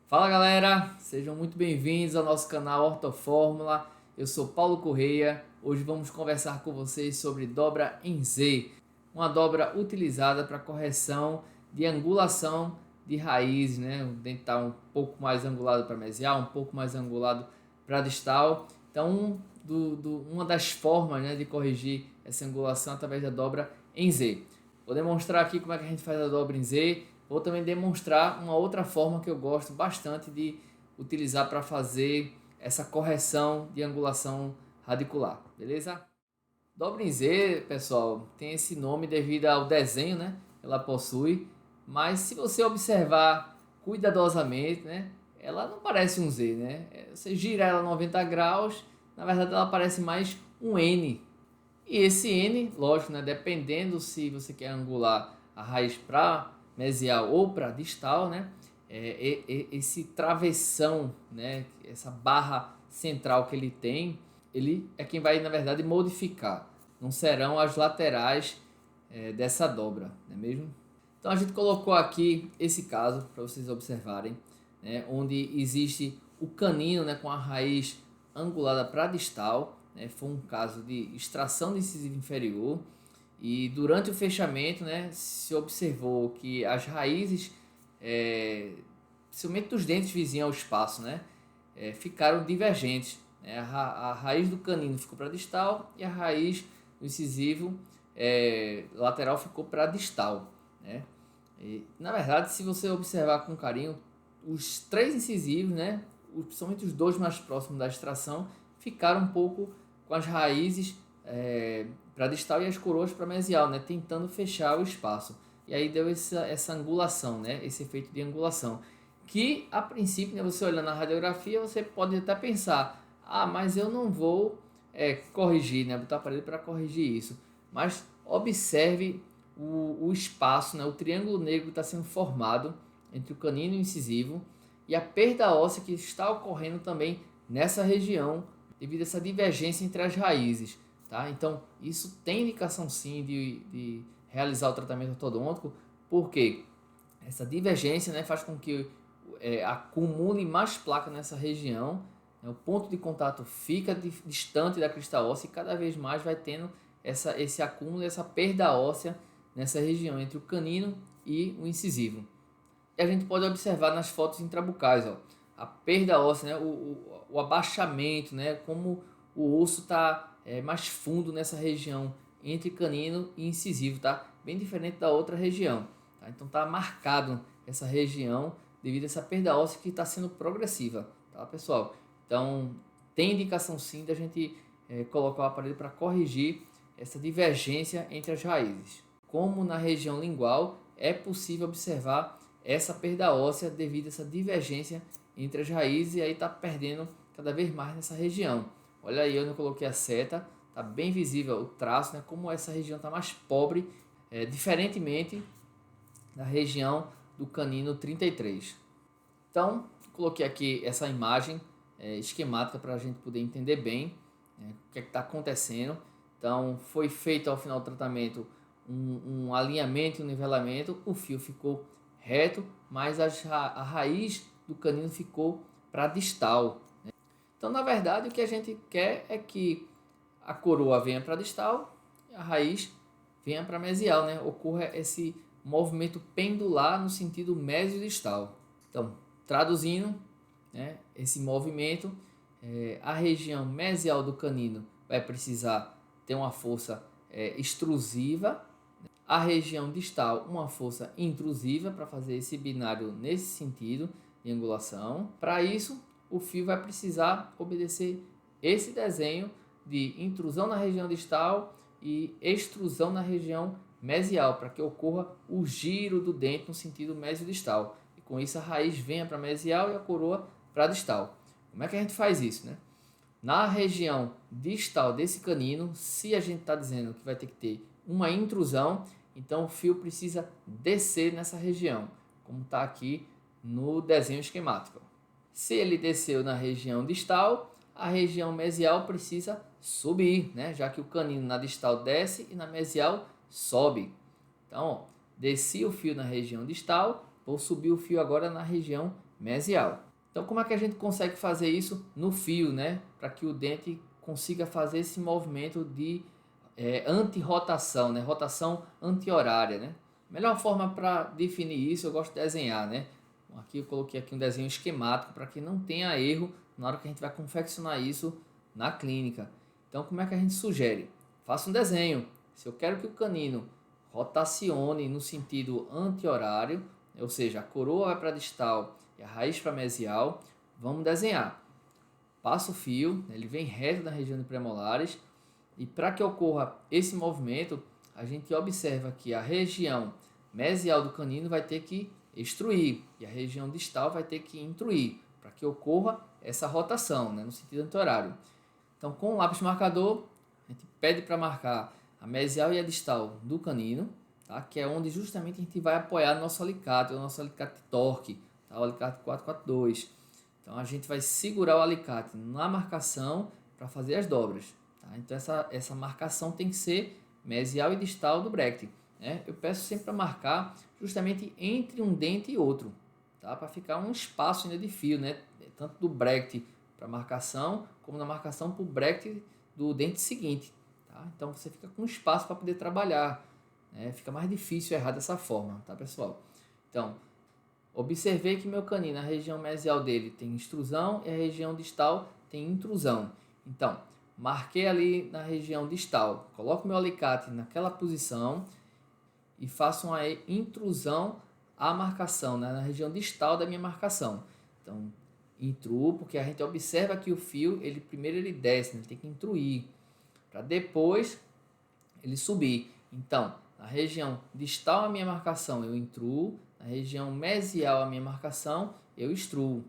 Fala galera, sejam muito bem-vindos ao nosso canal Ortofórmula. Eu sou Paulo Correia. Hoje vamos conversar com vocês sobre dobra em Z, uma dobra utilizada para correção de angulação de raízes, né? O dente está um pouco mais angulado para mesial, um pouco mais angulado para distal. Então, uma das formas, né, de corrigir essa angulação através da dobra em Z. Vou demonstrar aqui como é que a gente faz a dobra em Z. Vou também demonstrar uma outra forma que eu gosto bastante de utilizar para fazer essa correção de angulação radicular, beleza? Dobra em Z, pessoal, tem esse nome devido ao desenho, né? Ela possui, mas se você observar cuidadosamente, né? Ela não parece um Z, né? Você gira ela 90 graus, na verdade ela parece mais um N. E esse N, lógico, né? Dependendo se você quer angular a raiz para mesial ou para distal, né? Esse travessão, né? Essa barra central que ele é quem vai, na verdade, modificar. Não serão as laterais dessa dobra, não é mesmo? Então a gente colocou aqui esse caso para vocês observarem, né? Onde existe o canino, né? Com a raiz angulada para distal, né? Foi um caso de extração do incisivo inferior. E durante o fechamento, né, se observou que as raízes, principalmente dos dentes vizinhos ao espaço, né, ficaram divergentes. Né? A raiz do canino ficou para distal e a raiz do incisivo lateral ficou para distal. Né? E, na verdade, se você observar com carinho, os três incisivos, né, principalmente os dois mais próximos da extração, ficaram um pouco com as raízes para distal e as coroas para mesial, né, tentando fechar o espaço. E aí deu essa angulação, né, esse efeito de angulação. Que a princípio, né, você olhando na radiografia, você pode até pensar: ah, mas eu não vou corrigir, né, botar aparelho para corrigir isso. Mas observe o espaço, né, o triângulo negro que está sendo formado entre o canino e o incisivo e a perda óssea que está ocorrendo também nessa região devido a essa divergência entre as raízes. Tá? Então, isso tem indicação sim de realizar o tratamento ortodôntico, porque essa divergência, né, faz com que acumule mais placa nessa região, né, o ponto de contato fica distante da crista óssea e cada vez mais vai tendo esse acúmulo, essa perda óssea nessa região entre o canino e o incisivo. E a gente pode observar nas fotos intrabucais, ó, a perda óssea, né, o abaixamento, né, como o osso está mais fundo nessa região entre canino e incisivo, tá? Bem diferente da outra região. Tá? Então está marcado essa região devido a essa perda óssea que está sendo progressiva, tá, pessoal? Então tem indicação sim da gente colocar o aparelho para corrigir essa divergência entre as raízes. Como na região lingual é possível observar essa perda óssea devido a essa divergência entre as raízes e aí está perdendo cada vez mais nessa região. Olha aí, eu coloquei a seta, está bem visível o traço, né? Como essa região está mais pobre, diferentemente da região do canino 33. Então, coloquei aqui essa imagem esquemática para a gente poder entender bem o que está acontecendo. Então, foi feito ao final do tratamento um alinhamento e um nivelamento, o fio ficou reto, mas a raiz do canino ficou para distal. Né? Então, na verdade, o que a gente quer é que a coroa venha para distal e a raiz venha para mesial, né? Ocorra esse movimento pendular no sentido mesio-distal. Então, traduzindo, né, esse movimento, a região mesial do canino vai precisar ter uma força extrusiva, a região distal uma força intrusiva para fazer esse binário nesse sentido de angulação. Para isso, o fio vai precisar obedecer esse desenho de intrusão na região distal e extrusão na região mesial, para que ocorra o giro do dente no sentido mesio-distal. E com isso a raiz venha para mesial e a coroa para distal. Como é que a gente faz isso, né? Na região distal desse canino, se a gente está dizendo que vai ter que ter uma intrusão, então o fio precisa descer nessa região, como está aqui no desenho esquemático. Se ele desceu na região distal, a região mesial precisa subir, né? Já que o canino na distal desce e na mesial sobe. Então, ó, desci o fio na região distal, vou subir o fio agora na região mesial. Então, como é que a gente consegue fazer isso no fio, né? Para que o dente consiga fazer esse movimento de anti-rotação, né? Rotação anti-horária, né? Melhor forma para definir isso, eu gosto de desenhar, né? Aqui eu coloquei aqui um desenho esquemático para que não tenha erro na hora que a gente vai confeccionar isso na clínica. Então, como é que a gente sugere? Faça um desenho. Se eu quero que o canino rotacione no sentido anti-horário, ou seja, a coroa vai para distal e a raiz para mesial, vamos desenhar. Passa o fio, ele vem reto na região de premolares, e para que ocorra esse movimento, a gente observa que a região mesial do canino vai ter que extruir e a região distal vai ter que intruir, para que ocorra essa rotação, né, no sentido anti-horário. Então, com o lápis marcador, a gente pede para marcar a mesial e a distal do canino, tá? Que é onde justamente a gente vai apoiar o nosso alicate de torque, tá? O alicate 442. Então, a gente vai segurar o alicate na marcação para fazer as dobras. Tá? Então, essa marcação tem que ser mesial e distal do bracket. Né? Eu peço sempre para marcar justamente entre um dente e outro, tá? Para ficar um espaço ainda de fio, né? Tanto do bracket para marcação, como na marcação para o bracket do dente seguinte. Tá? Então você fica com espaço para poder trabalhar. Né? Fica mais difícil errar dessa forma, tá, pessoal? Então, observei que meu canino, a região mesial dele tem extrusão e a região distal tem intrusão. Então, marquei ali na região distal, coloco meu alicate naquela posição e faço uma intrusão à marcação, né? Na região distal da minha marcação. Então, intruo, porque a gente observa que o fio, primeiro ele desce, né? Ele tem que intruir, para depois ele subir. Então, na região distal a minha marcação eu intruo, na região mesial a minha marcação eu extruo.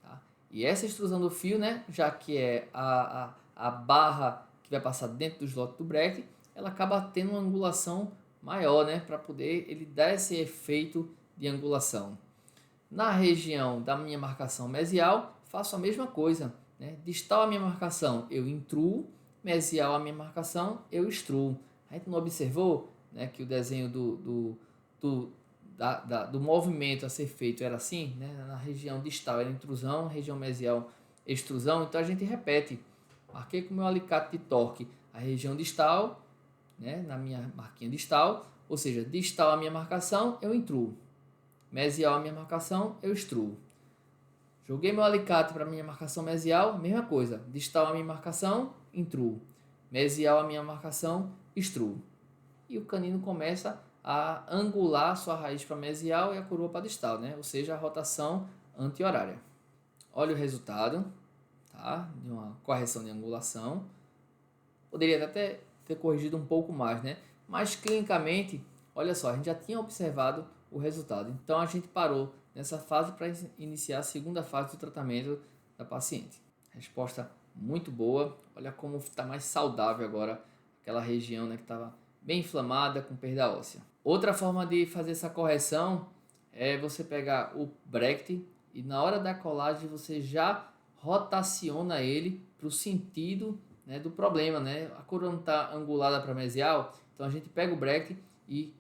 Tá? E essa extrusão do fio, né? Já que é a barra que vai passar dentro do slot do bracket, ela acaba tendo uma angulação maior, né? Para poder ele dar esse efeito de angulação. Na região da minha marcação mesial, faço a mesma coisa. Né? Distal a minha marcação, eu intruo. Mesial a minha marcação, eu extruo. A gente não observou, né, que o desenho do movimento a ser feito era assim? Né? Na região distal era intrusão, região mesial extrusão. Então a gente repete. Marquei com o meu alicate de torque a região distal, né, na minha marquinha distal. Ou seja, distal a minha marcação, eu intruo. Mesial a minha marcação, eu extruo. Joguei meu alicate para minha marcação mesial, mesma coisa. Distal a minha marcação, intruo. Mesial a minha marcação, extruo. E o canino começa a angular sua raiz para mesial e a coroa para distal, né? Ou seja, a rotação anti-horária. Olha o resultado, tá? De uma correção de angulação. Poderia até ter corrigido um pouco mais, né? Mas clinicamente, olha só, a gente já tinha observado o resultado. Então a gente parou nessa fase para iniciar a segunda fase do tratamento da paciente. Resposta muito boa. Olha como está mais saudável agora aquela região, né, que estava bem inflamada, com perda óssea. Outra forma de fazer essa correção é você pegar o bracket e na hora da colagem você já rotaciona ele para o sentido, né, do problema, né? A coroa não está angulada para mesial, então a gente pega o bracket e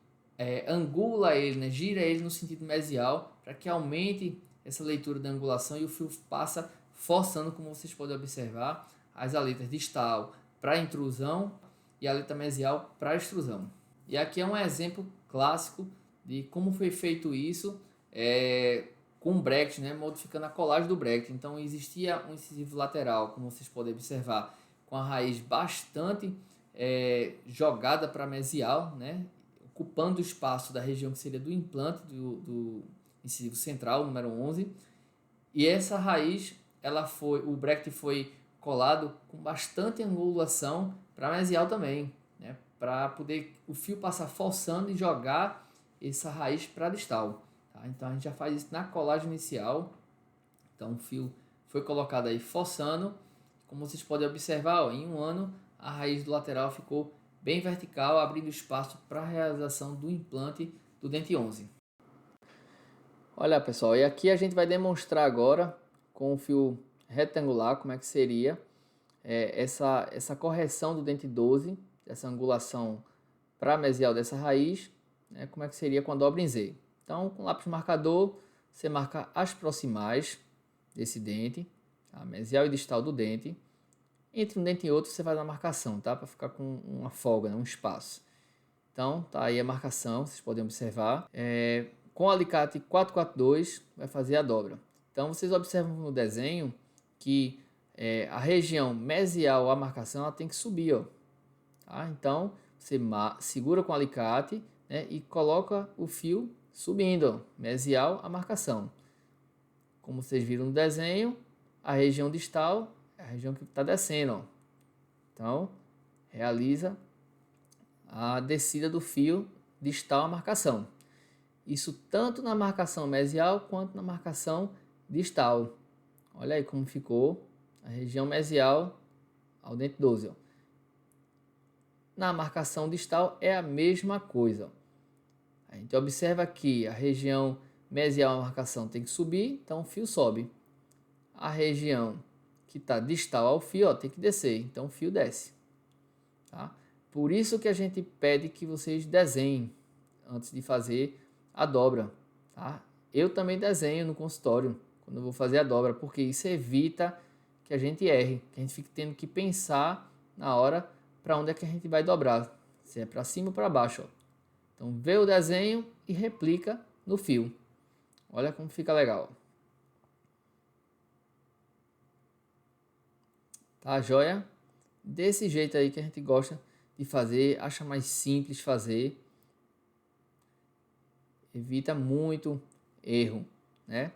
angula ele, né? Gira ele no sentido mesial para que aumente essa leitura da angulação e o fio passa forçando, como vocês podem observar, as aletas distal para intrusão e a aleta mesial para extrusão. E aqui é um exemplo clássico de como foi feito isso com o bracket, né? Modificando a colagem do bracket. Então existia um incisivo lateral, como vocês podem observar, com a raiz bastante jogada para mesial, né? Ocupando o espaço da região que seria do implante do incisivo central, número 11. E essa raiz, o bracket foi colado com bastante angulação para mesial também, né? Para poder o fio passar forçando e jogar essa raiz para distal. Tá? Então a gente já faz isso na colagem inicial. Então o fio foi colocado aí forçando. Como vocês podem observar, ó, em um ano a raiz do lateral ficou bem vertical, abrindo espaço para a realização do implante do dente 11. Olha, pessoal, e aqui a gente vai demonstrar agora com o fio retangular como é que seria essa correção do dente 12, essa angulação para mesial dessa raiz, né, como é que seria com a dobra em Z. Então, com lápis marcador, você marca as proximais desse dente, tá? Mesial e distal do dente. Entre um dente e outro você faz uma marcação, tá? Para ficar com uma folga, né? Um espaço. Então, tá aí a marcação, vocês podem observar. Com o alicate 442, vai fazer a dobra. Então, vocês observam no desenho que a região mesial, a marcação, ela tem que subir, ó. Tá? Então, você segura com o alicate, né, e coloca o fio subindo, ó, mesial, a marcação. Como vocês viram no desenho, a região distal é a região que está descendo, ó. Então, realiza a descida do fio distal à marcação. Isso tanto na marcação mesial quanto na marcação distal. Olha aí como ficou a região mesial ao dente 12. Ó. Na marcação distal é a mesma coisa. A gente observa que a região mesial à marcação tem que subir, então o fio sobe. A região que está distal ao fio, ó, tem que descer, então o fio desce. Tá? Por isso que a gente pede que vocês desenhem antes de fazer a dobra. Tá? Eu também desenho no consultório quando eu vou fazer a dobra, porque isso evita que a gente erre, que a gente fique tendo que pensar na hora para onde é que a gente vai dobrar, se é para cima ou para baixo. Ó. Então vê o desenho e replica no fio. Olha como fica legal. Tá joia? Desse jeito aí que a gente gosta de fazer, acha mais simples fazer, evita muito erro, né?